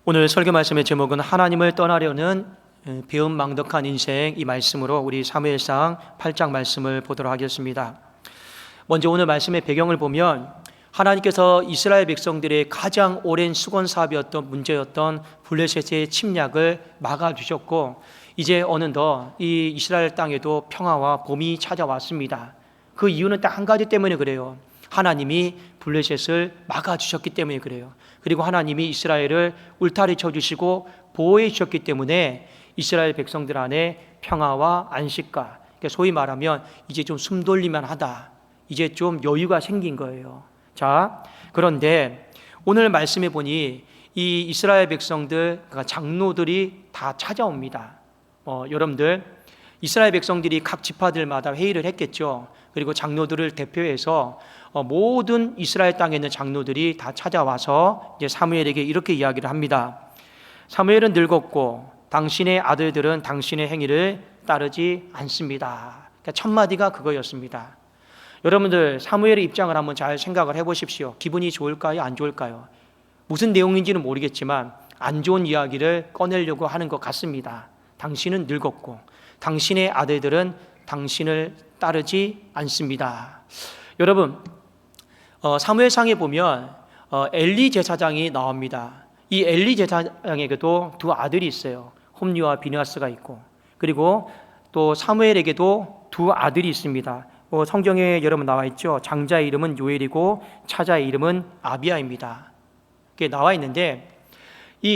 오늘 설교 말씀의 제목은 하나님을 떠나려는 배은망덕한 인생, 이 말씀으로 우리 사무엘상 8장 말씀을 보도록 하겠습니다. 먼저 오늘 말씀의 배경을 보면 하나님께서 이스라엘 백성들의 가장 오랜 수건 사업이었던 문제였던 블레셋의 침략을 막아주셨고, 이제 어느덧 이 이스라엘 땅에도 평화와 봄이 찾아왔습니다. 그 이유는 딱 한 가지 때문에 그래요. 하나님이 블레셋을 막아주셨기 때문에 그래요. 그리고 하나님이 이스라엘을 울타리 쳐주시고 보호해 주셨기 때문에 이스라엘 백성들 안에 평화와 안식과, 소위 말하면 이제 좀 숨 돌릴만 하다, 이제 좀 여유가 생긴 거예요. 자, 그런데 오늘 말씀해 보니 이 이스라엘 백성들, 그러니까 장로들이 다 찾아옵니다. 여러분들, 이스라엘 백성들이 각 지파들마다 회의를 했겠죠. 그리고 장로들을 대표해서 모든 이스라엘 땅에 있는 장로들이 다 찾아와서 이제 사무엘에게 이렇게 이야기를 합니다. 사무엘은 늙었고 당신의 아들들은 당신의 행위를 따르지 않습니다. 그러니까 첫 마디가 그거였습니다. 여러분들, 사무엘의 입장을 한번 잘 생각을 해보십시오. 기분이 좋을까요? 안 좋을까요? 무슨 내용인지는 모르겠지만 안 좋은 이야기를 꺼내려고 하는 것 같습니다. 당신은 늙었고 당신의 아들들은 당신을 따르지 않습니다. 여러분, 사무엘상에 보면 엘리 제사장이 나옵니다. 이 엘리 제사장에게도 두 아들이 있어요. 홈리와 비느하스가 있고, 그리고 또 사무엘에게도 두 아들이 있습니다. 성경에 여러분 나와 있죠. 장자의 이름은 요엘이고 차자의 이름은 아비야입니다. 이게 나와 있는데,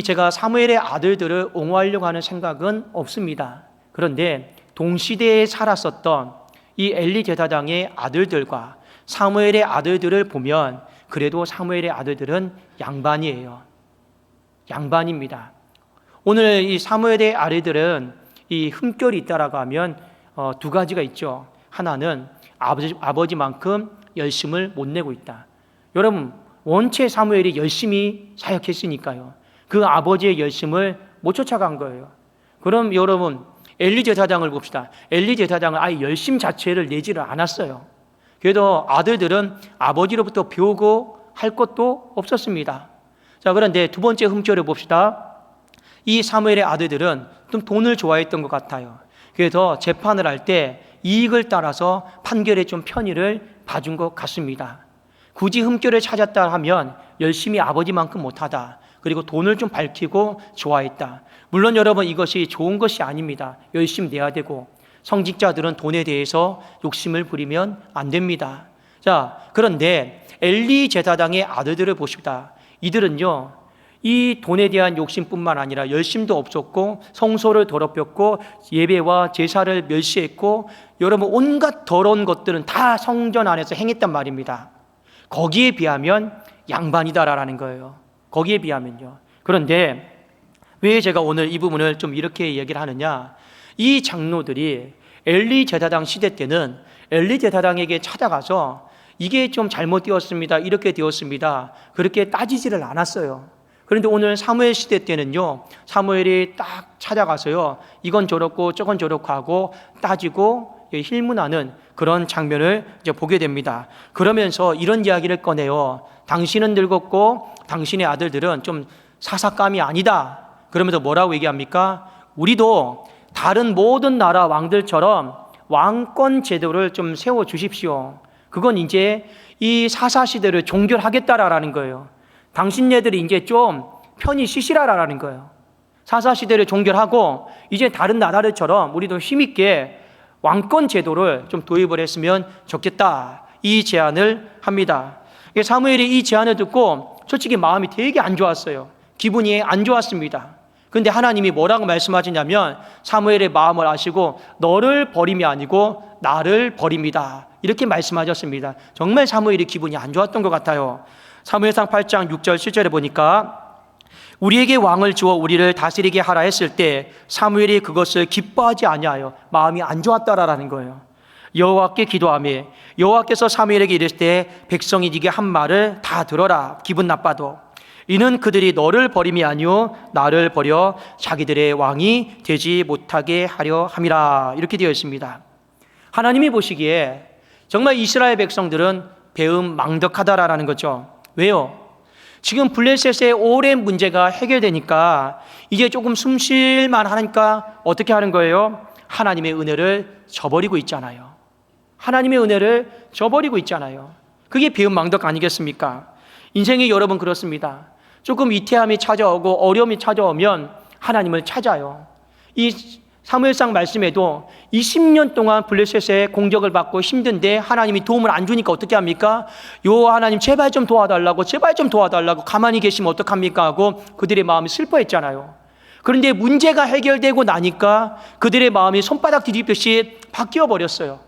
제가 사무엘의 아들들을 옹호하려고 하는 생각은 없습니다. 그런데 동시대에 살았었던 이 엘리 제사장의 아들들과 사무엘의 아들들을 보면 그래도 사무엘의 아들들은 양반이에요. 양반입니다. 오늘 이 사무엘의 아들들은 이 흠결이 있다라고 하면 두 가지가 있죠. 하나는 아버지만큼 열심을 못 내고 있다. 여러분, 원체 사무엘이 열심히 사역했으니까요. 그 아버지의 열심을 못 쫓아간 거예요. 그럼 여러분, 엘리 제사장을 봅시다. 엘리 제사장은 아예 열심 자체를 내지를 않았어요. 그래도 아들들은 아버지로부터 배우고 할 것도 없었습니다. 자, 그런데 두 번째 흠결을 봅시다. 이 사무엘의 아들들은 좀 돈을 좋아했던 것 같아요. 그래서 재판을 할 때 이익을 따라서 판결에 좀 편의를 봐준 것 같습니다. 굳이 흠결을 찾았다 하면 열심히 아버지만큼 못하다, 그리고 돈을 좀 밝히고 좋아했다. 물론 여러분, 이것이 좋은 것이 아닙니다. 열심히 내야 되고, 성직자들은 돈에 대해서 욕심을 부리면 안 됩니다. 자, 그런데 엘리 제사장의 아들들을 보십시다. 이들은요, 이 돈에 대한 욕심뿐만 아니라 열심도 없었고, 성소를 더럽혔고, 예배와 제사를 멸시했고, 여러분 온갖 더러운 것들은 다 성전 안에서 행했단 말입니다. 거기에 비하면 양반이다라는 거예요. 거기에 비하면요. 그런데 왜 제가 오늘 이 부분을 좀 이렇게 얘기를 하느냐, 이 장로들이 엘리 제사장 시대 때는 엘리 제사장에게 찾아가서 이게 좀 잘못되었습니다, 이렇게 되었습니다, 그렇게 따지지를 않았어요. 그런데 오늘 사무엘 시대 때는요, 사무엘이 딱 찾아가서요, 이건 저렇고 저건 저렇고 하고 따지고 힐문하는 그런 장면을 이제 보게 됩니다. 그러면서 이런 이야기를 꺼내요. 당신은 늙었고 당신의 아들들은 좀 사삭감이 아니다. 그러면서 뭐라고 얘기합니까? 우리도 다른 모든 나라 왕들처럼 왕권 제도를 좀 세워주십시오. 그건 이제 이 사사시대를 종결하겠다라는 거예요. 당신네들이 이제 좀 편히 쉬시라라는 거예요. 사사시대를 종결하고 이제 다른 나라들처럼 우리도 힘있게 왕권 제도를 좀 도입을 했으면 좋겠다, 이 제안을 합니다. 사무엘이 이 제안을 듣고 솔직히 마음이 되게 안 좋았어요. 기분이 안 좋았습니다. 그런데 하나님이 뭐라고 말씀하시냐면, 사무엘의 마음을 아시고 너를 버림이 아니고 나를 버립니다, 이렇게 말씀하셨습니다. 정말 사무엘이 기분이 안 좋았던 것 같아요. 사무엘상 8장 6절 7절에 보니까 우리에게 왕을 주어 우리를 다스리게 하라 했을 때 사무엘이 그것을 기뻐하지 아니하여 마음이 안 좋았다라는 거예요. 여호와께 기도하며 여호와께서 사무엘에게 이르실 때 백성이 네게 한 말을 다 들어라. 기분 나빠도 이는 그들이 너를 버림이 아니요 나를 버려 자기들의 왕이 되지 못하게 하려 함이라, 이렇게 되어 있습니다. 하나님이 보시기에 정말 이스라엘 백성들은 배은망덕하다라는 거죠. 왜요? 지금 블레셋의 오랜 문제가 해결되니까 이제 조금 숨 쉴만 하니까 어떻게 하는 거예요? 하나님의 은혜를 저버리고 있잖아요. 하나님의 은혜를 저버리고 있잖아요. 그게 배은망덕 아니겠습니까? 인생이 여러분 그렇습니다. 조금 위태함이 찾아오고 어려움이 찾아오면 하나님을 찾아요. 이 사무엘상 말씀에도 20년 동안 블레셋의 공격을 받고 힘든데 하나님이 도움을 안 주니까 어떻게 합니까? 요 하나님 제발 좀 도와달라고, 제발 좀 도와달라고, 가만히 계시면 어떡합니까 하고 그들의 마음이 슬퍼했잖아요. 그런데 문제가 해결되고 나니까 그들의 마음이 손바닥 뒤집듯이 바뀌어 버렸어요.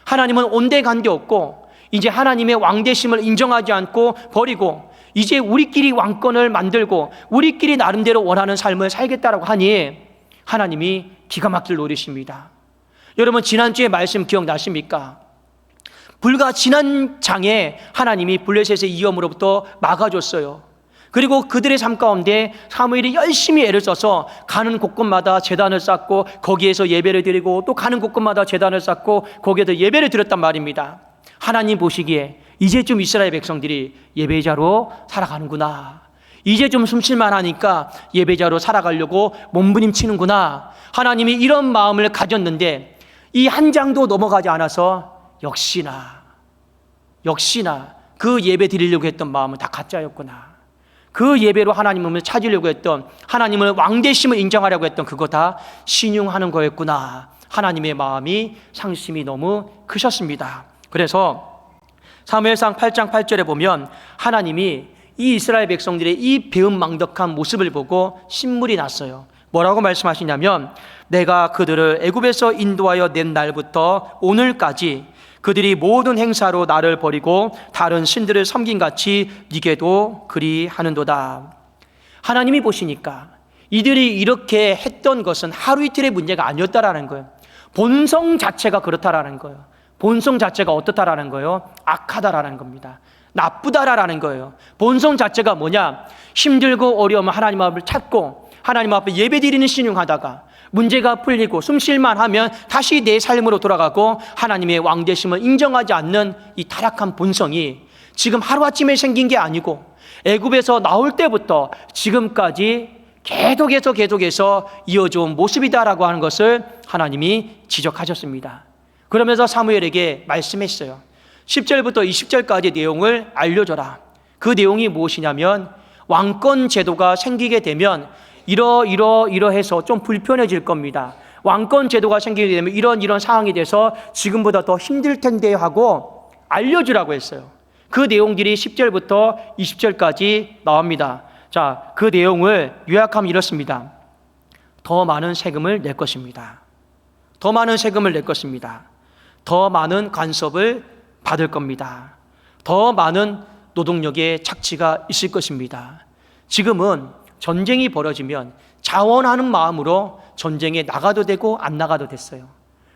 하나님은 온데간데 없고 이제 하나님의 왕되심을 인정하지 않고 버리고 이제 우리끼리 왕권을 만들고 우리끼리 나름대로 원하는 삶을 살겠다라고 하니 하나님이 기가 막힐 노릇입니다. 여러분 지난주에 말씀 기억나십니까? 불과 지난 장에 하나님이 블레셋의 위험으로부터 막아줬어요. 그리고 그들의 삶 가운데 사무엘이 열심히 애를 써서 가는 곳곳마다 제단을 쌓고 거기에서 예배를 드리고 또 가는 곳곳마다 제단을 쌓고 거기에서 예배를 드렸단 말입니다. 하나님 보시기에 이제 좀 이스라엘 백성들이 예배자로 살아가는구나. 이제 좀 숨쉴만 하니까 예배자로 살아가려고 몸부림치는구나. 하나님이 이런 마음을 가졌는데 이 한 장도 넘어가지 않아서 역시나 그 예배 드리려고 했던 마음은 다 가짜였구나. 그 예배로 하나님을 찾으려고 했던, 하나님을 왕되심을 인정하려고 했던 그거 다 신용하는 거였구나. 하나님의 마음이 상심이 너무 크셨습니다. 그래서 사무엘상 8장 8절에 보면 하나님이 이 이스라엘 백성들의 이 배은망덕한 모습을 보고 신물이 났어요. 뭐라고 말씀하시냐면 내가 그들을 애굽에서 인도하여 낸 날부터 오늘까지 그들이 모든 행사로 나를 버리고 다른 신들을 섬긴같이 네게도 그리하는도다. 하나님이 보시니까 이들이 이렇게 했던 것은 하루 이틀의 문제가 아니었다라는 거예요. 본성 자체가 그렇다라는 거예요. 본성 자체가 어떻다라는 거예요? 악하다라는 겁니다. 나쁘다라는 거예요. 본성 자체가 뭐냐? 힘들고 어려우면 하나님 앞을 찾고 하나님 앞에 예배드리는 신용하다가 문제가 풀리고 숨쉴만 하면 다시 내 삶으로 돌아가고 하나님의 왕되심을 인정하지 않는 이 타락한 본성이 지금 하루아침에 생긴 게 아니고 애굽에서 나올 때부터 지금까지 계속해서 이어져 온 모습이다라고 하는 것을 하나님이 지적하셨습니다. 그러면서 사무엘에게 말씀했어요. 10절부터 20절까지 내용을 알려줘라. 그 내용이 무엇이냐면 왕권 제도가 생기게 되면 이러해서 좀 불편해질 겁니다. 왕권 제도가 생기게 되면 이런 상황이 돼서 지금보다 더 힘들 텐데 하고 알려주라고 했어요. 그 내용들이 10절부터 20절까지 나옵니다. 자, 그 내용을 요약하면 이렇습니다. 더 많은 세금을 낼 것입니다. 더 많은 세금을 낼 것입니다. 더 많은 간섭을 받을 겁니다. 더 많은 노동력의 착취가 있을 것입니다. 지금은 전쟁이 벌어지면 자원하는 마음으로 전쟁에 나가도 되고 안 나가도 됐어요.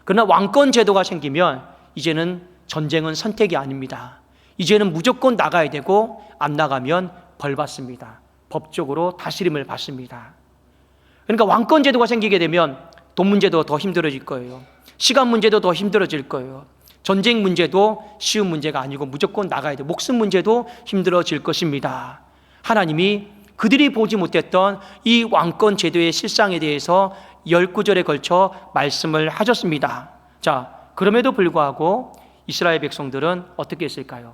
그러나 왕권 제도가 생기면 이제는 전쟁은 선택이 아닙니다. 이제는 무조건 나가야 되고 안 나가면 벌 받습니다. 법적으로 다스림을 받습니다. 그러니까 왕권 제도가 생기게 되면 돈 문제도 더 힘들어질 거예요. 시간 문제도 더 힘들어질 거예요. 전쟁 문제도 쉬운 문제가 아니고 무조건 나가야 돼요. 목숨 문제도 힘들어질 것입니다. 하나님이 그들이 보지 못했던 이 왕권 제도의 실상에 대해서 19절에 걸쳐 말씀을 하셨습니다. 자, 그럼에도 불구하고 이스라엘 백성들은 어떻게 했을까요?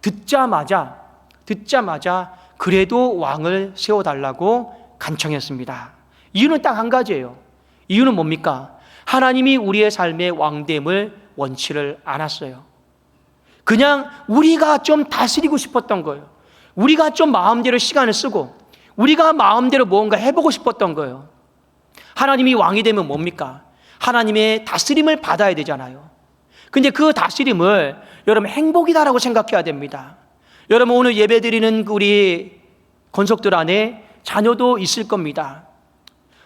듣자마자 그래도 왕을 세워달라고 간청했습니다. 이유는 딱 한 가지예요. 이유는 뭡니까? 하나님이 우리의 삶의 왕됨을 원치를 않았어요. 그냥 우리가 좀 다스리고 싶었던 거예요. 우리가 좀 마음대로 시간을 쓰고 우리가 마음대로 무언가 해보고 싶었던 거예요. 하나님이 왕이 되면 뭡니까? 하나님의 다스림을 받아야 되잖아요. 근데 그 다스림을 여러분 행복이다라고 생각해야 됩니다. 여러분 오늘 예배드리는 우리 권속들 안에 자녀도 있을 겁니다.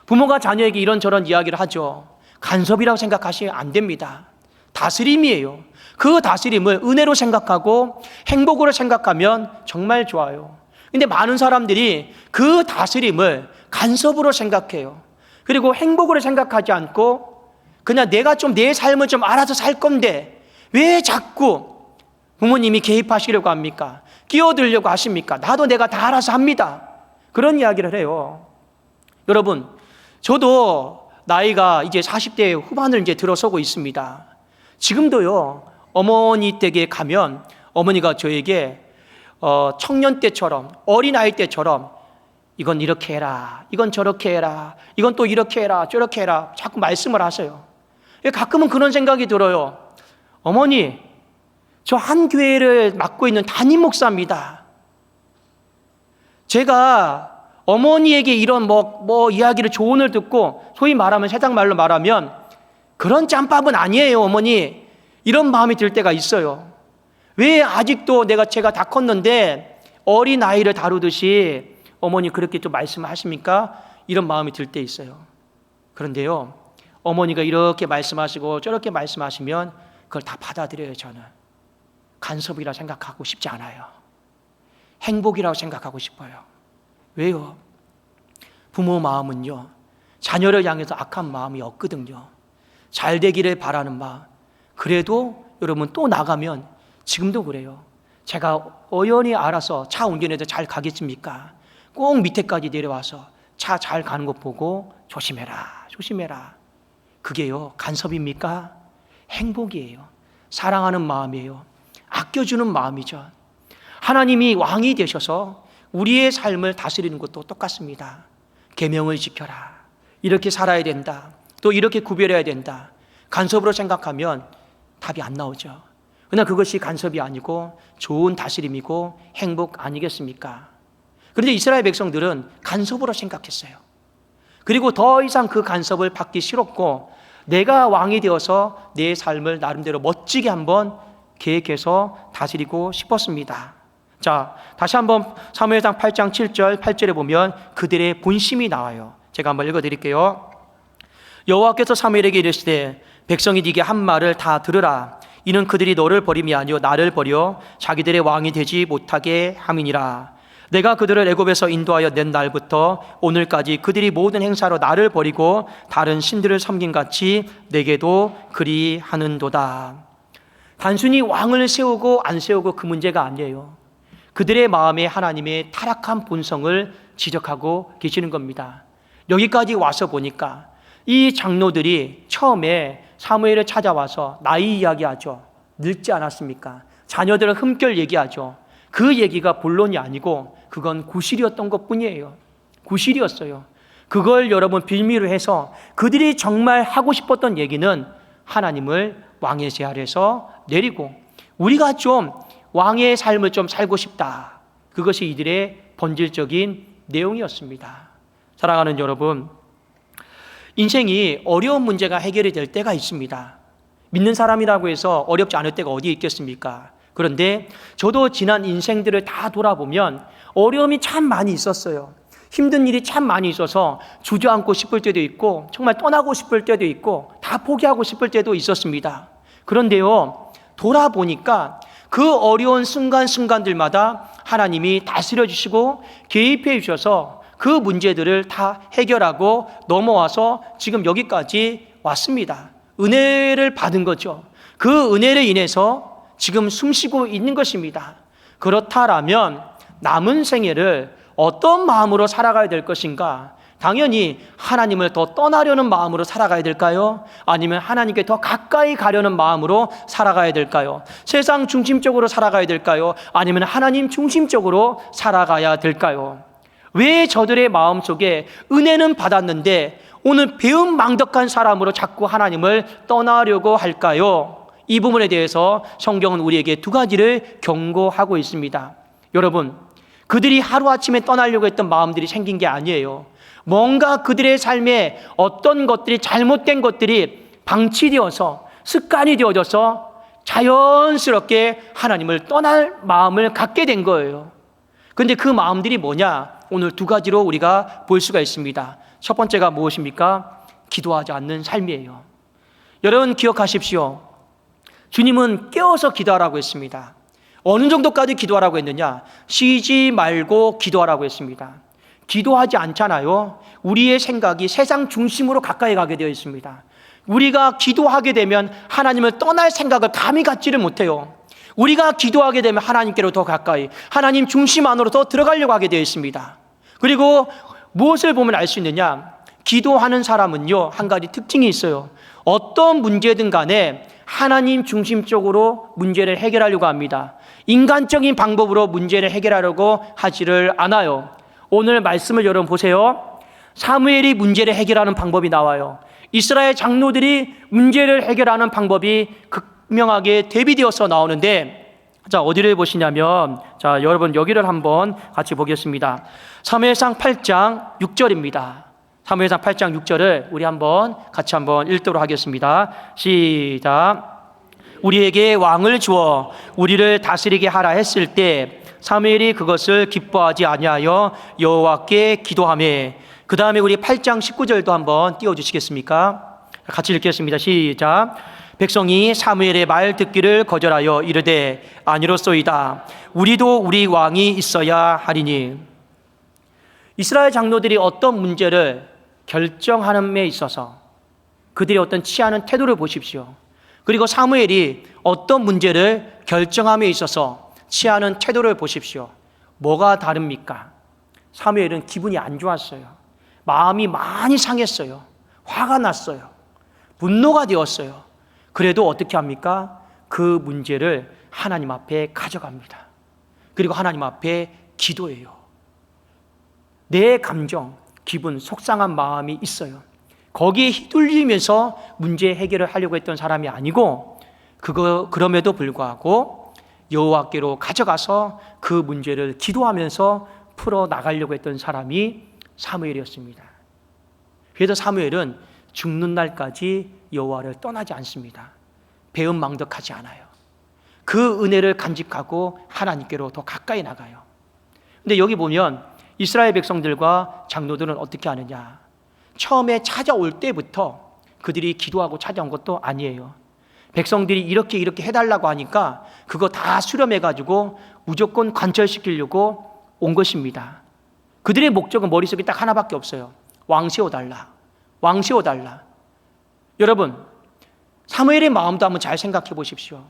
부모가 자녀에게 이런저런 이야기를 하죠. 간섭이라고 생각하시면 안 됩니다. 다스림이에요. 그 다스림을 은혜로 생각하고 행복으로 생각하면 정말 좋아요. 근데 많은 사람들이 그 다스림을 간섭으로 생각해요. 그리고 행복으로 생각하지 않고 그냥 내가 좀 내 삶을 좀 알아서 살 건데 왜 자꾸 부모님이 개입하시려고 합니까? 끼어들려고 하십니까? 나도 내가 다 알아서 합니다. 그런 이야기를 해요. 여러분, 저도 나이가 이제 40대 후반을 이제 들어서고 있습니다. 지금도요, 어머니 댁에 가면 어머니가 저에게 청년 때처럼, 어린아이 때처럼 이건 이렇게 해라, 이건 저렇게 해라, 이건 또 이렇게 해라, 저렇게 해라 자꾸 말씀을 하세요. 가끔은 그런 생각이 들어요. 어머니, 저 한 교회를 맡고 있는 담임 목사입니다. 제가 어머니에게 이런 이야기를 조언을 듣고, 소위 말하면 세상 말로 말하면 그런 짬밥은 아니에요 어머니, 이런 마음이 들 때가 있어요. 왜 아직도 제가 다 컸는데 어린 아이를 다루듯이 어머니 그렇게 또 말씀하십니까? 이런 마음이 들 때 있어요. 그런데요, 어머니가 이렇게 말씀하시고 저렇게 말씀하시면 그걸 다 받아들여요. 저는 간섭이라 생각하고 싶지 않아요. 행복이라고 생각하고 싶어요. 왜요? 부모 마음은요, 자녀를 향해서 악한 마음이 없거든요. 잘 되기를 바라는 마음. 그래도 여러분 또 나가면 지금도 그래요. 제가 어연히 알아서 차 운전해서 잘 가겠습니까? 꼭 밑에까지 내려와서 차 잘 가는 것 보고 조심해라, 조심해라. 그게요, 간섭입니까? 행복이에요. 사랑하는 마음이에요. 아껴주는 마음이죠. 하나님이 왕이 되셔서 우리의 삶을 다스리는 것도 똑같습니다. 계명을 지켜라, 이렇게 살아야 된다, 또 이렇게 구별해야 된다. 간섭으로 생각하면 답이 안 나오죠. 그러나 그것이 간섭이 아니고 좋은 다스림이고 행복 아니겠습니까? 그런데 이스라엘 백성들은 간섭으로 생각했어요. 그리고 더 이상 그 간섭을 받기 싫었고, 내가 왕이 되어서 내 삶을 나름대로 멋지게 한번 계획해서 다스리고 싶었습니다. 자, 다시 한번 사무엘상 8장 7절 8절에 보면 그들의 본심이 나와요. 제가 한번 읽어드릴게요. 여호와께서 사무엘에게 이르시되 백성이 네게 한 말을 다 들으라. 이는 그들이 너를 버림이 아니요 나를 버려 자기들의 왕이 되지 못하게 함이니라. 내가 그들을 애굽에서 인도하여 낸 날부터 오늘까지 그들이 모든 행사로 나를 버리고 다른 신들을 섬긴 같이 내게도 그리하는도다. 단순히 왕을 세우고 안 세우고 그 문제가 아니에요. 그들의 마음에 하나님의 타락한 본성을 지적하고 계시는 겁니다. 여기까지 와서 보니까 이 장로들이 처음에 사무엘을 찾아와서 나이 이야기하죠. 늙지 않았습니까? 자녀들을 흠결 얘기하죠. 그 얘기가 본론이 아니고 그건 구실이었던 것뿐이에요. 구실이었어요. 그걸 여러분 빌미로 해서 그들이 정말 하고 싶었던 얘기는 하나님을 왕의 제할에서 내리고 우리가 좀 왕의 삶을 좀 살고 싶다. 그것이 이들의 본질적인 내용이었습니다. 사랑하는 여러분, 인생이 어려운 문제가 해결이 될 때가 있습니다. 믿는 사람이라고 해서 어렵지 않을 때가 어디에 있겠습니까? 그런데 저도 지난 인생들을 다 돌아보면 어려움이 참 많이 있었어요. 힘든 일이 참 많이 있어서 주저앉고 싶을 때도 있고 정말 떠나고 싶을 때도 있고 다 포기하고 싶을 때도 있었습니다. 그런데요, 돌아보니까 그 어려운 순간순간들마다 하나님이 다스려 주시고 개입해 주셔서 그 문제들을 다 해결하고 넘어와서 지금 여기까지 왔습니다. 은혜를 받은 거죠. 그 은혜를 인해서 지금 숨쉬고 있는 것입니다. 그렇다라면 남은 생애를 어떤 마음으로 살아가야 될 것인가? 당연히 하나님을 더 떠나려는 마음으로 살아가야 될까요? 아니면 하나님께 더 가까이 가려는 마음으로 살아가야 될까요? 세상 중심적으로 살아가야 될까요? 아니면 하나님 중심적으로 살아가야 될까요? 왜 저들의 마음속에 은혜는 받았는데 오늘 배은망덕한 사람으로 자꾸 하나님을 떠나려고 할까요? 이 부분에 대해서 성경은 우리에게 두 가지를 경고하고 있습니다. 여러분, 그들이 하루아침에 떠나려고 했던 마음들이 생긴 게 아니에요. 뭔가 그들의 삶에 어떤 것들이 잘못된 것들이 방치되어서 습관이 되어져서 자연스럽게 하나님을 떠날 마음을 갖게 된 거예요. 그런데 그 마음들이 뭐냐? 오늘 두 가지로 우리가 볼 수가 있습니다. 첫 번째가 무엇입니까? 기도하지 않는 삶이에요. 여러분 기억하십시오. 주님은 깨어서 기도하라고 했습니다. 어느 정도까지 기도하라고 했느냐? 쉬지 말고 기도하라고 했습니다. 기도하지 않잖아요. 우리의 생각이 세상 중심으로 가까이 가게 되어 있습니다. 우리가 기도하게 되면 하나님을 떠날 생각을 감히 갖지를 못해요. 우리가 기도하게 되면 하나님께로 더 가까이, 하나님 중심 안으로 더 들어가려고 하게 되어 있습니다. 그리고 무엇을 보면 알 수 있느냐? 기도하는 사람은요, 한 가지 특징이 있어요. 어떤 문제든 간에 하나님 중심적으로 문제를 해결하려고 합니다. 인간적인 방법으로 문제를 해결하려고 하지를 않아요. 오늘 말씀을 여러분 보세요. 사무엘이 문제를 해결하는 방법이 나와요. 이스라엘 장로들이 문제를 해결하는 방법이 극명하게 대비되어서 나오는데, 자, 어디를 보시냐면, 자, 여러분 여기를 한번 같이 보겠습니다. 사무엘상 8장 6절입니다. 사무엘상 8장 6절을 우리 같이 한번 읽도록 하겠습니다. 시작. 우리에게 왕을 주어 우리를 다스리게 하라 했을 때 사무엘이 그것을 기뻐하지 아니하여 여호와께 기도하매. 그 다음에 우리 8장 19절도 한번 띄워주시겠습니까? 같이 읽겠습니다. 시작. 백성이 사무엘의 말 듣기를 거절하여 이르되 아니로소이다. 우리도 우리 왕이 있어야 하리니. 이스라엘 장로들이 어떤 문제를 결정하는 데 있어서 그들이 어떤 취하는 태도를 보십시오. 그리고 사무엘이 어떤 문제를 결정함에 있어서 취하는 태도를 보십시오. 뭐가 다릅니까? 사무엘은 기분이 안 좋았어요. 마음이 많이 상했어요. 화가 났어요. 분노가 되었어요. 그래도 어떻게 합니까? 그 문제를 하나님 앞에 가져갑니다. 그리고 하나님 앞에 기도해요. 내 감정, 기분, 속상한 마음이 있어요. 거기에 휘둘리면서 문제 해결을 하려고 했던 사람이 아니고, 그럼에도 불구하고 여호와께로 가져가서 그 문제를 기도하면서 풀어 나가려고 했던 사람이 사무엘이었습니다. 그래서 사무엘은 죽는 날까지 여호와를 떠나지 않습니다. 배은망덕하지 않아요. 그 은혜를 간직하고 하나님께로 더 가까이 나가요. 근데 여기 보면 이스라엘 백성들과 장로들은 어떻게 하느냐? 처음에 찾아올 때부터 그들이 기도하고 찾아온 것도 아니에요. 백성들이 이렇게 해달라고 하니까 그거 다 수렴해가지고 무조건 관철시키려고 온 것입니다. 그들의 목적은 머릿속에 딱 하나밖에 없어요. 왕 세워달라. 왕 세워달라. 여러분, 사무엘의 마음도 한번 잘 생각해 보십시오.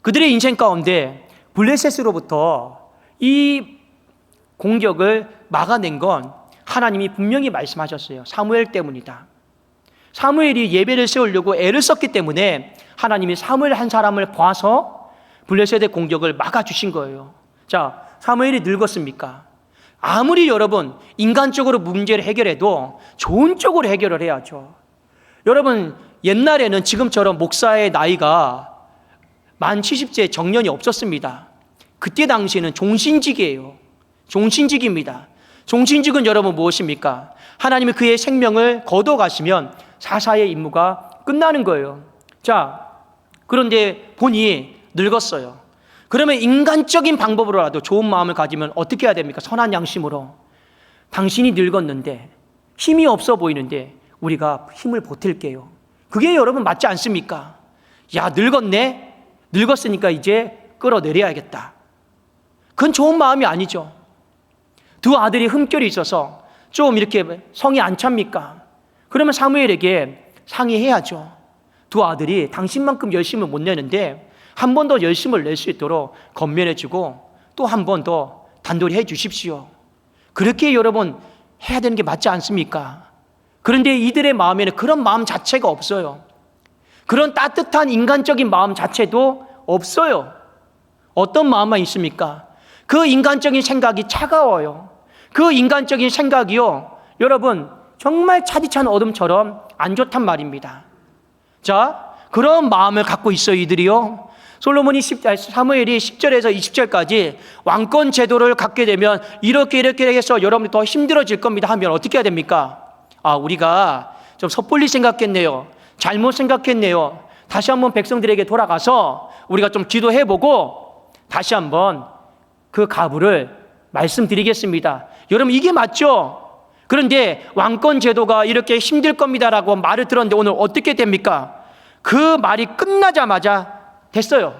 그들의 인생 가운데 블레셋으로부터 이 공격을 막아낸 건 하나님이 분명히 말씀하셨어요. 사무엘 때문이다. 사무엘이 예배를 세우려고 애를 썼기 때문에 하나님이 사무엘 한 사람을 봐서 블레셋의 공격을 막아주신 거예요. 자, 사무엘이 늙었습니까? 아무리 여러분 인간적으로 문제를 해결해도 좋은 쪽으로 해결을 해야죠. 여러분, 옛날에는 지금처럼 목사의 나이가 만 70세 정년이 없었습니다. 그때 당시에는 종신직이에요. 종신직입니다. 종신직은 여러분 무엇입니까? 하나님이 그의 생명을 거둬가시면 사사의 임무가 끝나는 거예요. 자, 그런데 본이 늙었어요. 그러면 인간적인 방법으로라도 좋은 마음을 가지면 어떻게 해야 됩니까? 선한 양심으로. 당신이 늙었는데 힘이 없어 보이는데 우리가 힘을 보탤게요. 그게 여러분 맞지 않습니까? 야, 늙었네? 늙었으니까 이제 끌어내려야겠다. 그건 좋은 마음이 아니죠. 두 아들이 흠결이 있어서 좀 이렇게 성이 안 찹니까? 그러면 사무엘에게 상의해야죠. 두 아들이 당신만큼 열심을 못 내는데 한 번 더 열심을 낼 수 있도록 건면해주고 또 한 번 더 단돌이 해 주십시오. 그렇게 여러분 해야 되는 게 맞지 않습니까? 그런데 이들의 마음에는 그런 마음 자체가 없어요. 그런 따뜻한 인간적인 마음 자체도 없어요. 어떤 마음만 있습니까? 그 인간적인 생각이 차가워요. 그 인간적인 생각이요, 여러분 정말 차디찬 어둠처럼 안 좋단 말입니다. 자, 그런 마음을 갖고 있어요, 이들이요. 솔로몬이 사무엘이 10절에서 20절까지 왕권 제도를 갖게 되면 이렇게 해서 여러분이 더 힘들어질 겁니다 하면 어떻게 해야 됩니까? 아, 우리가 좀 섣불리 생각했네요. 잘못 생각했네요. 다시 한번 백성들에게 돌아가서 우리가 좀 기도해보고 다시 한번 그 가부를 말씀드리겠습니다. 여러분, 이게 맞죠? 그런데 왕권 제도가 이렇게 힘들 겁니다라고 말을 들었는데 오늘 어떻게 됩니까? 그 말이 끝나자마자 됐어요.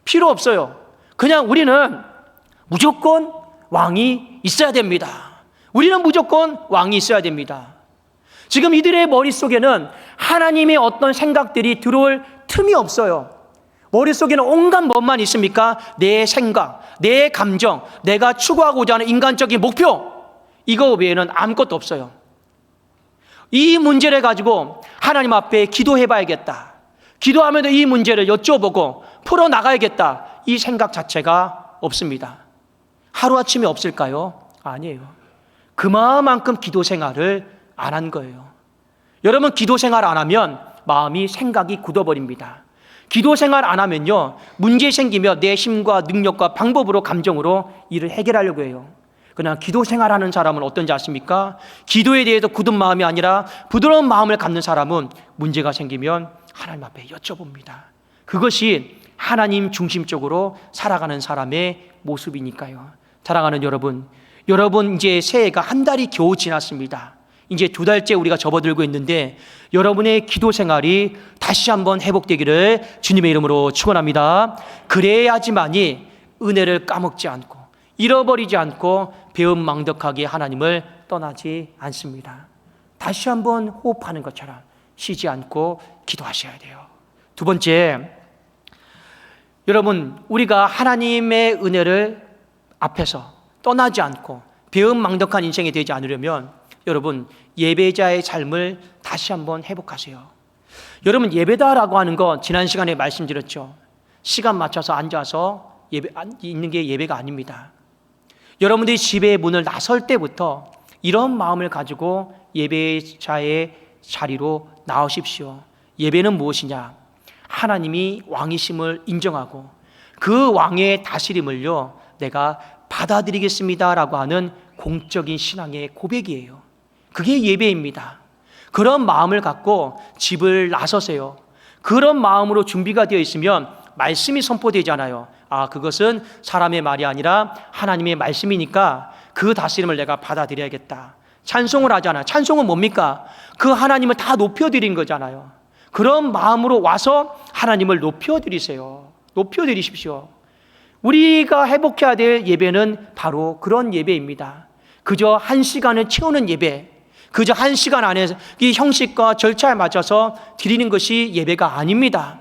필요 없어요. 그냥 우리는 무조건 왕이 있어야 됩니다. 우리는 무조건 왕이 있어야 됩니다. 지금 이들의 머릿속에는 하나님의 어떤 생각들이 들어올 틈이 없어요. 머릿속에는 온갖 뭐만 있습니까? 내 생각, 내 감정, 내가 추구하고자 하는 인간적인 목표, 이거 외에는 아무것도 없어요. 이 문제를 가지고 하나님 앞에 기도해 봐야겠다, 기도하면서 이 문제를 여쭤보고 풀어나가야겠다, 이 생각 자체가 없습니다. 하루아침에 없을까요? 아니에요. 그만큼 기도 생활을 안 한 거예요. 여러분, 기도 생활 안 하면 마음이, 생각이 굳어버립니다. 기도 생활 안 하면요, 문제 생기면 내 힘과 능력과 방법으로, 감정으로 일을 해결하려고 해요. 그러나 기도 생활하는 사람은 어떤지 아십니까? 기도에 대해서 굳은 마음이 아니라 부드러운 마음을 갖는 사람은 문제가 생기면 하나님 앞에 여쭤봅니다. 그것이 하나님 중심적으로 살아가는 사람의 모습이니까요. 사랑하는 여러분, 이제 새해가 한 달이 겨우 지났습니다. 이제 2달째 우리가 접어들고 있는데 여러분의 기도 생활이 다시 한번 회복되기를 주님의 이름으로 축원합니다. 그래야지만이 은혜를 까먹지 않고 잃어버리지 않고 배은망덕하게 하나님을 떠나지 않습니다. 다시 한번 호흡하는 것처럼 쉬지 않고 기도하셔야 돼요. 2번째, 여러분, 우리가 하나님의 은혜를 앞에서 떠나지 않고 배은망덕한 인생이 되지 않으려면 여러분, 예배자의 삶을 다시 한번 회복하세요. 여러분, 예배다라고 하는 거 지난 시간에 말씀드렸죠. 시간 맞춰서 앉아서 있는 게 예배가 아닙니다. 여러분들이 집의 문을 나설 때부터 이런 마음을 가지고 예배자의 자리로 나오십시오. 예배는 무엇이냐? 하나님이 왕이심을 인정하고 그 왕의 다스림을요, 내가 받아들이겠습니다라고 하는 공적인 신앙의 고백이에요. 그게 예배입니다. 그런 마음을 갖고 집을 나서세요. 그런 마음으로 준비가 되어 있으면 말씀이 선포되잖아요. 아, 그것은 사람의 말이 아니라 하나님의 말씀이니까 그 다스림을 내가 받아들여야겠다. 찬송을 하잖아요. 찬송은 뭡니까? 그 하나님을 다 높여드린 거잖아요. 그런 마음으로 와서 하나님을 높여드리세요. 높여드리십시오. 우리가 회복해야 될 예배는 바로 그런 예배입니다. 그저 1시간을 채우는 예배, 그저 1시간 안에 이 형식과 절차에 맞춰서 드리는 것이 예배가 아닙니다.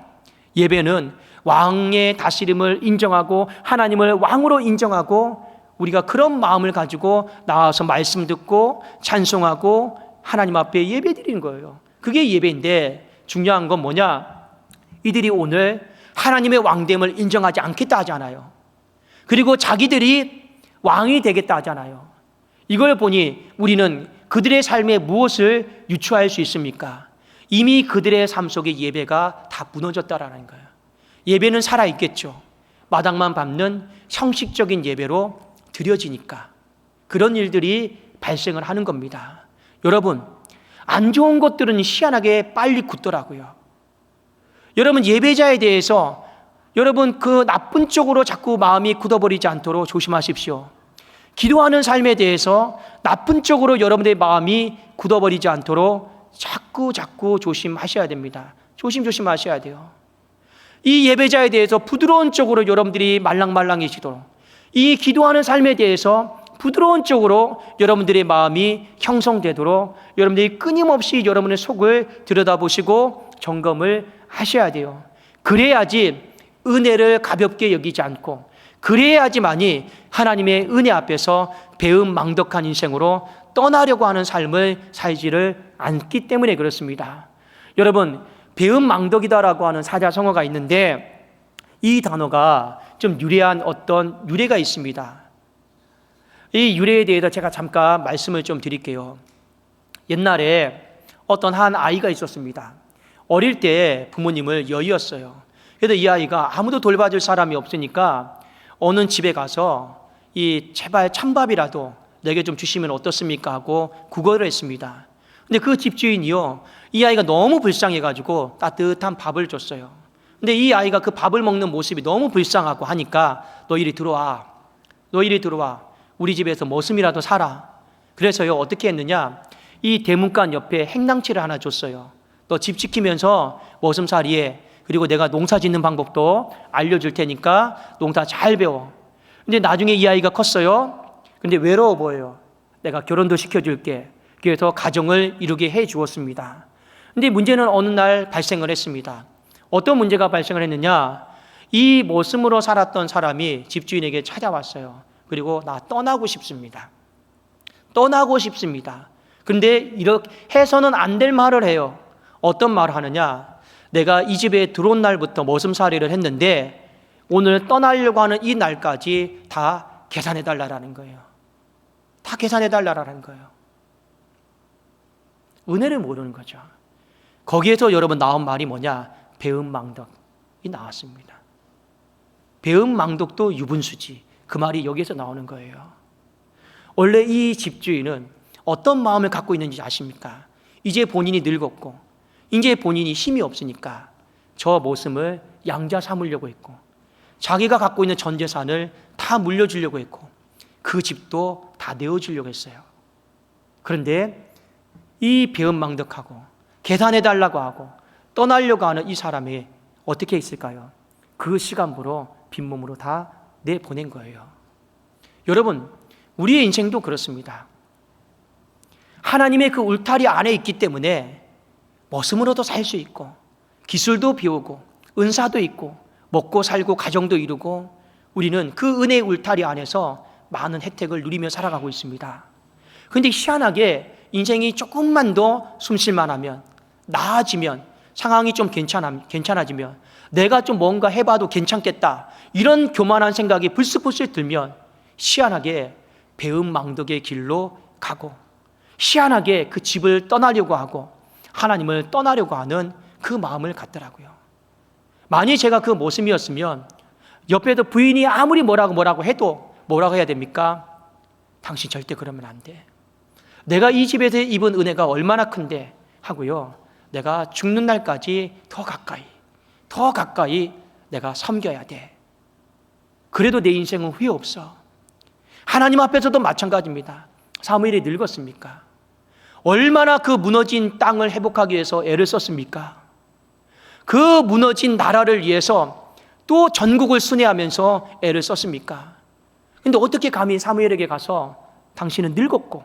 예배는 왕의 다스림을 인정하고 하나님을 왕으로 인정하고 우리가 그런 마음을 가지고 나와서 말씀 듣고 찬송하고 하나님 앞에 예배 드리는 거예요. 그게 예배인데 중요한 건 뭐냐? 이들이 오늘 하나님의 왕됨을 인정하지 않겠다 하잖아요. 그리고 자기들이 왕이 되겠다 하잖아요. 이걸 보니 우리는 그들의 삶에 무엇을 유추할 수 있습니까? 이미 그들의 삶 속에 예배가 다 무너졌다라는 거예요. 예배는 살아있겠죠. 마당만 밟는 형식적인 예배로 드려지니까 그런 일들이 발생을 하는 겁니다. 여러분, 안 좋은 것들은 희한하게 빨리 굳더라고요. 여러분, 예배자에 대해서 여러분 그 나쁜 쪽으로 자꾸 마음이 굳어버리지 않도록 조심하십시오. 기도하는 삶에 대해서 나쁜 쪽으로 여러분의 마음이 굳어버리지 않도록 자꾸 조심하셔야 됩니다. 조심하셔야 돼요. 이 예배자에 대해서 부드러운 쪽으로 여러분들이 말랑말랑해지도록, 이 기도하는 삶에 대해서 부드러운 쪽으로 여러분들의 마음이 형성되도록 여러분들이 끊임없이 여러분의 속을 들여다보시고 점검을 하셔야 돼요. 그래야지 은혜를 가볍게 여기지 않고, 그래야지만이 하나님의 은혜 앞에서 배은망덕한 인생으로 떠나려고 하는 삶을 살지를 않기 때문에 그렇습니다. 여러분, 배은망덕이다라고 하는 사자성어가 있는데 이 단어가 좀 유래한 어떤 유래가 있습니다. 이 유래에 대해서 제가 잠깐 말씀을 좀 드릴게요. 옛날에 어떤 한 아이가 있었습니다. 어릴 때 부모님을 여의었어요. 그래서 이 아이가 아무도 돌봐줄 사람이 없으니까 어느 집에 가서 제발 찬밥이라도 내게 좀 주시면 어떻습니까 하고 구걸을 했습니다. 근데 그 집주인이요, 이 아이가 너무 불쌍해가지고 따뜻한 밥을 줬어요. 근데 이 아이가 그 밥을 먹는 모습이 너무 불쌍하고 하니까 너 이리 들어와. 우리 집에서 머슴이라도 사라. 그래서요, 어떻게 했느냐, 이 대문간 옆에 행랑치를 하나 줬어요. 너 집 지키면서 머슴살이해. 그리고 내가 농사 짓는 방법도 알려줄 테니까 농사 잘 배워. 근데 나중에 이 아이가 컸어요. 근데 외로워 보여요. 내가 결혼도 시켜줄게. 그래서 가정을 이루게 해 주었습니다. 근데 문제는 어느 날 발생을 했습니다. 어떤 문제가 발생을 했느냐, 이 모습으로 살았던 사람이 집주인에게 찾아왔어요. 그리고 나 떠나고 싶습니다. 떠나고 싶습니다. 그런데 이렇게 해서는 안 될 말을 해요. 어떤 말을 하느냐? 내가 이 집에 들어온 날부터 머슴살이를 했는데 오늘 떠나려고 하는 이 날까지 다 계산해 달라라는 거예요. 다 계산해 달라라는 거예요. 은혜를 모르는 거죠. 거기에서 여러분 나온 말이 뭐냐? 배은망덕이 나왔습니다. 배은망덕도 유분수지. 그 말이 여기에서 나오는 거예요. 원래 이 집주인은 어떤 마음을 갖고 있는지 아십니까? 이제 본인이 늙었고 이제 본인이 힘이 없으니까 저 모습을 양자 삼으려고 했고 자기가 갖고 있는 전 재산을 다 물려주려고 했고 그 집도 다 내어주려고 했어요. 그런데 이 배은망덕하고 계산해달라고 하고 떠나려고 하는 이 사람이 어떻게 있을까요? 그 시간부로 빈몸으로 다 내보낸 거예요. 여러분, 우리의 인생도 그렇습니다. 하나님의 그 울타리 안에 있기 때문에 머슴으로도 살 수 있고 기술도 배우고 은사도 있고 먹고 살고 가정도 이루고 우리는 그 은혜의 울타리 안에서 많은 혜택을 누리며 살아가고 있습니다. 그런데 희한하게 인생이 조금만 더 숨쉴만 하면 나아지면 상황이 좀 괜찮아지면 내가 좀 뭔가 해봐도 괜찮겠다 이런 교만한 생각이 불쑥불쑥 들면 희한하게 배은망덕의 길로 가고 희한하게 그 집을 떠나려고 하고 하나님을 떠나려고 하는 그 마음을 갖더라고요. 만약 제가 그 모습이었으면 옆에도 부인이 아무리 뭐라고 해도 뭐라고 해야 됩니까? 당신 절대 그러면 안 돼. 내가 이 집에서 입은 은혜가 얼마나 큰데 하고요. 내가 죽는 날까지 더 가까이 내가 섬겨야 돼. 그래도 내 인생은 후회 없어. 하나님 앞에서도 마찬가지입니다. 사무엘이 늙었습니까? 얼마나 그 무너진 땅을 회복하기 위해서 애를 썼습니까? 그 무너진 나라를 위해서 또 전국을 순회하면서 애를 썼습니까? 근데 어떻게 감히 사무엘에게 가서 당신은 늙었고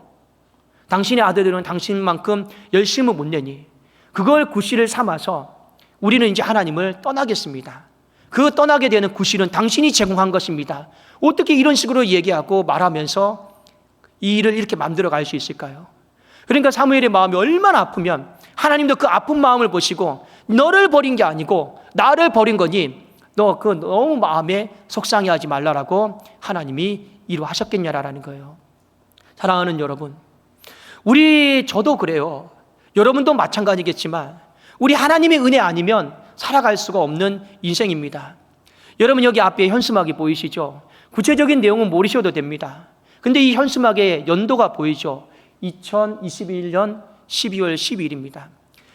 당신의 아들들은 당신만큼 열심을 못 내니 그걸 구실을 삼아서 우리는 이제 하나님을 떠나겠습니다. 그 떠나게 되는 구실은 당신이 제공한 것입니다. 어떻게 이런 식으로 얘기하고 말하면서 이 일을 이렇게 만들어 갈 수 있을까요? 그러니까 사무엘의 마음이 얼마나 아프면 하나님도 그 아픈 마음을 보시고 너를 버린 게 아니고 나를 버린 거니 너 그 너무 마음에 속상해하지 말라라고 하나님이 이루하셨겠냐라는 거예요. 사랑하는 여러분, 저도 그래요. 여러분도 마찬가지겠지만 우리 하나님의 은혜 아니면 살아갈 수가 없는 인생입니다. 여러분 여기 앞에 현수막이 보이시죠? 구체적인 내용은 모르셔도 됩니다. 근데 이 현수막의 연도가 보이죠? 2021년 12월 12일입니다.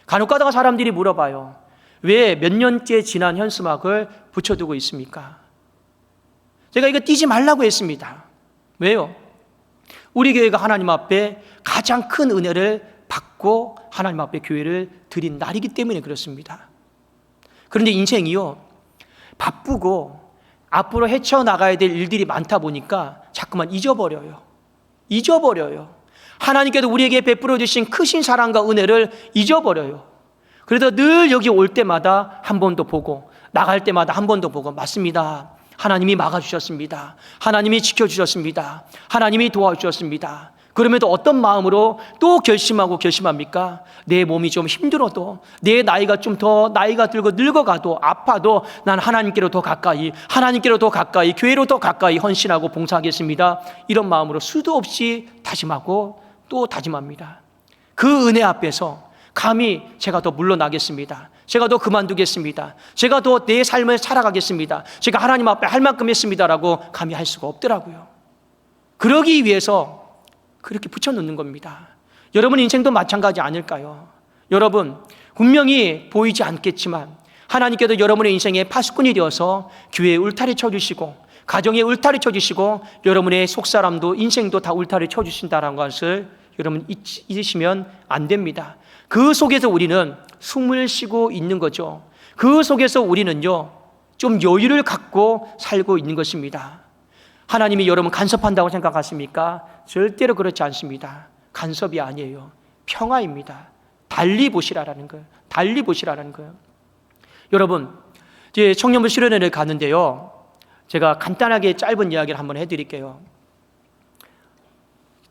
간혹 가다가 사람들이 물어봐요. 왜 몇 년째 지난 현수막을 붙여두고 있습니까? 제가 이거 띄지 말라고 했습니다. 왜요? 우리 교회가 하나님 앞에 가장 큰 은혜를 받고 하나님 앞에 교회를 드린 날이기 때문에 그렇습니다. 그런데 인생이요, 바쁘고 앞으로 헤쳐나가야 될 일들이 많다 보니까 자꾸만 잊어버려요. 하나님께도 우리에게 베풀어 주신 크신 사랑과 은혜를 잊어버려요. 그래서 늘 여기 올 때마다 한 번 더 보고 나갈 때마다 한 번 더 보고 맞습니다. 하나님이 막아주셨습니다. 하나님이 지켜주셨습니다. 하나님이 도와주셨습니다. 그럼에도 어떤 마음으로 또 결심합니까? 내 몸이 좀 힘들어도 내 나이가 좀 더 나이가 들고 늙어가도 아파도 난 하나님께로 더 가까이 교회로 더 가까이 헌신하고 봉사하겠습니다. 이런 마음으로 수도 없이 다짐하고 또 다짐합니다. 그 은혜 앞에서 감히 제가 더 물러나겠습니다. 제가 더 그만두겠습니다. 제가 더 내 삶을 살아가겠습니다. 제가 하나님 앞에 할 만큼 했습니다라고 감히 할 수가 없더라고요. 그러기 위해서 그렇게 붙여놓는 겁니다. 여러분 인생도 마찬가지 아닐까요? 여러분 분명히 보이지 않겠지만 하나님께도 여러분의 인생의 파수꾼이 되어서 교회에 울타리 쳐주시고 가정에 울타리 쳐주시고 여러분의 속사람도 인생도 다 울타리 쳐주신다는 것을 여러분 잊으시면 안 됩니다. 그 속에서 우리는 숨을 쉬고 있는 거죠. 그 속에서 우리는요 좀 여유를 갖고 살고 있는 것입니다. 하나님이 여러분 간섭한다고 생각하십니까? 절대로 그렇지 않습니다. 간섭이 아니에요. 평화입니다. 달리 보시라는 거예요. 여러분 이제 청년부 수련회를 가는데요, 제가 간단하게 짧은 이야기를 한번 해드릴게요.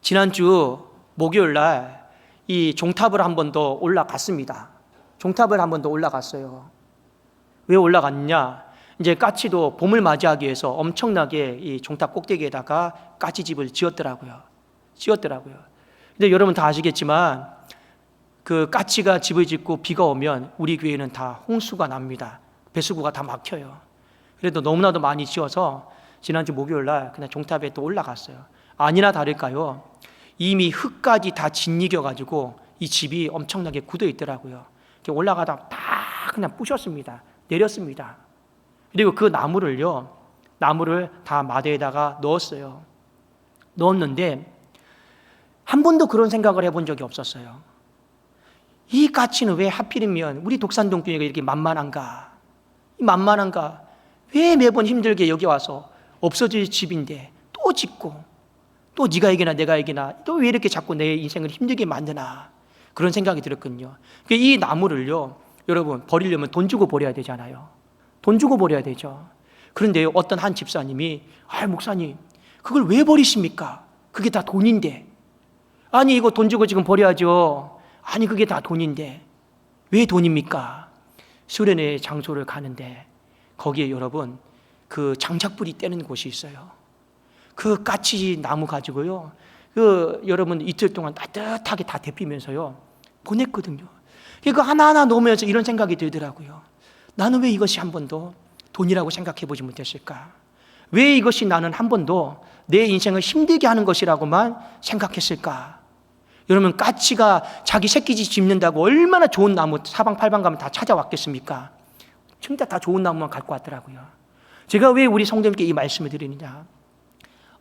지난주 목요일 날 이 종탑을 한 번 더 올라갔습니다. 종탑을 한 번 더 올라갔어요. 왜 올라갔냐? 이제 까치도 봄을 맞이하기 위해서 엄청나게 이 종탑 꼭대기에다가 까치집을 지었더라고요. 근데 여러분 다 아시겠지만 그 까치가 집을 짓고 비가 오면 우리 교회는 다 홍수가 납니다. 배수구가 다 막혀요. 그래도 너무나도 많이 지어서 지난주 목요일 날 그냥 종탑에 또 올라갔어요. 아니나 다를까요? 이미 흙까지 다 짓이겨가지고 이 집이 엄청나게 굳어 있더라고요. 올라가다 다 그냥 부셨습니다. 내렸습니다. 그리고 그 나무를 다 마대에다가 넣었어요. 넣었는데 한 번도 그런 생각을 해본 적이 없었어요. 이 까치는 왜 하필이면 우리 독산동 교회가 이렇게 만만한가? 왜 매번 힘들게 여기 와서 없어질 집인데 또 짓고 또 네가 이기나 내가 이기나 또 왜 이렇게 자꾸 내 인생을 힘들게 만드나, 그런 생각이 들었거든요. 이 나무를요, 여러분 버리려면 돈 주고 버려야 되잖아요. 돈 주고 버려야 되죠. 그런데 어떤 한 집사님이 목사님 그걸 왜 버리십니까? 그게 다 돈인데. 아니 이거 돈 주고 지금 버려야죠. 아니 그게 다 돈인데. 왜 돈입니까? 수련회 장소를 가는데 거기에 여러분 그 장작불이 떼는 곳이 있어요. 그 까치 나무 가지고요, 여러분 이틀 동안 따뜻하게 다 데피면서요 보냈거든요. 그 하나하나 놓으면서 이런 생각이 들더라고요. 나는 왜 이것이 한 번도 돈이라고 생각해 보지 못했을까? 왜 이것이 나는 한 번도 내 인생을 힘들게 하는 것이라고만 생각했을까? 여러분 까치가 자기 새끼집 짓는다고 얼마나 좋은 나무 사방팔방 가면 다 찾아왔겠습니까? 진짜 다 좋은 나무만 갖고 왔더라고요. 제가 왜 우리 성도님께 이 말씀을 드리느냐?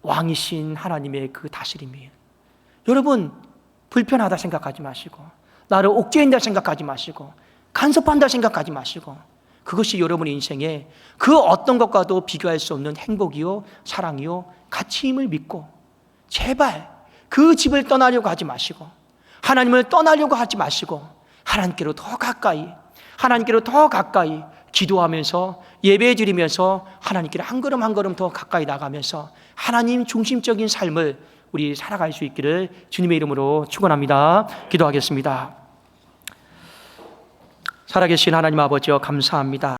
왕이신 하나님의 그 다스림이, 여러분 불편하다 생각하지 마시고, 나를 옥죄인다 생각하지 마시고, 간섭한다 생각하지 마시고, 그것이 여러분의 인생에 그 어떤 것과도 비교할 수 없는 행복이요 사랑이요 가치임을 믿고, 제발 그 집을 떠나려고 하지 마시고, 하나님을 떠나려고 하지 마시고, 하나님께로 더 가까이 기도하면서 예배 드리면서 하나님께로 한 걸음 한 걸음 더 가까이 나가면서 하나님 중심적인 삶을 우리 살아갈 수 있기를 주님의 이름으로 축원합니다. 기도하겠습니다. 살아계신 하나님 아버지여, 감사합니다.